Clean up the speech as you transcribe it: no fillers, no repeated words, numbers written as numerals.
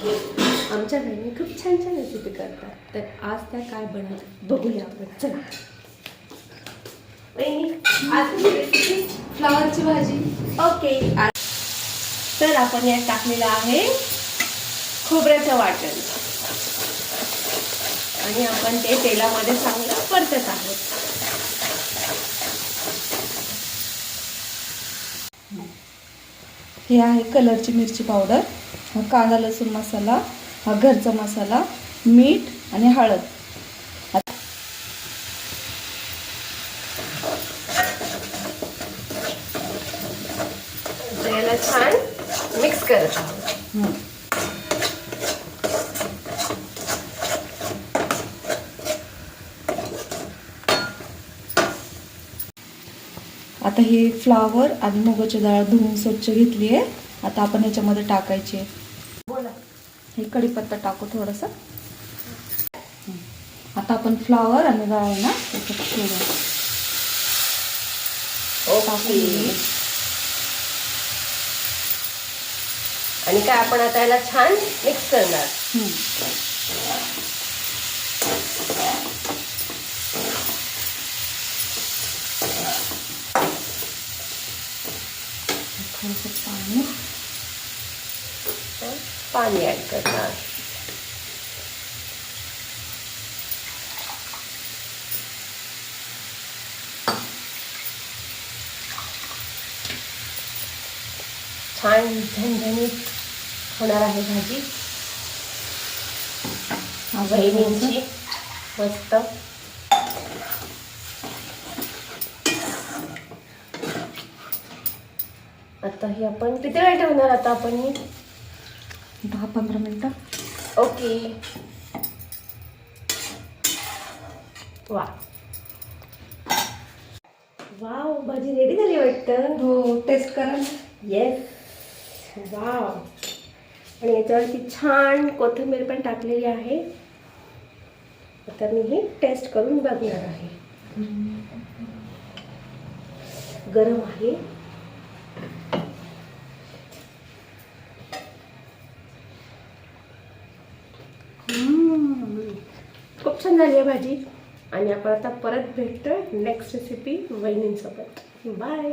आमच्या बहिणी खूप छान छान रेसिपी करतात, तर आज त्या काय बनवतात बघूया आपण. चला बहिणी, आज रेसिपी फ्लावरची भाजी. ओके. तर आपण यात टाकलेलं आहे खोबऱ्याचं वाटण आणि आपण ते तेलामध्ये चांगलं परतत आहोत. हे आहे कलरची मिरची पावडर, हा कांदा लसूण मसाला, हा घरचा मसाला, मीठ आणि हळद. याला छान मिक्स करत आहोत. आता हे फ्लावर आणि मुगाची डाळ धुवून स्वच्छ घेतली आहे. आता आपण याच्यामध्ये टाकायची आहे. बोला. हे कढीपत्ता टाकू थोडंसं. आता आपण फ्लावर आणि डाळ ना त्याच्यात सोडू. ओके. आणि काय आपण आता याला छान मिक्स करणार. थोडंसं पाणी ऍड करणार. छान झणझणीत होणार आहे भाजी बहिणींची मस्त. आता हे आपण किती वेळ ठेवणार आता आपण? 10-15 मिनिटं. ओके. वा वाव, भाजी रेडी झाली वाटतं. हो, टेस्ट करा. येस. वाव. आणि याच्यावरती छान कोथिंबीर पण टाकलेली आहे. आता मी हे टेस्ट करून बघणार आहे. गरम आहे. खूप छान झाली आहे भाजी. आणि आपण आता परत भेटतो नेक्स्ट रेसिपी वहिनींसोबत. बाय.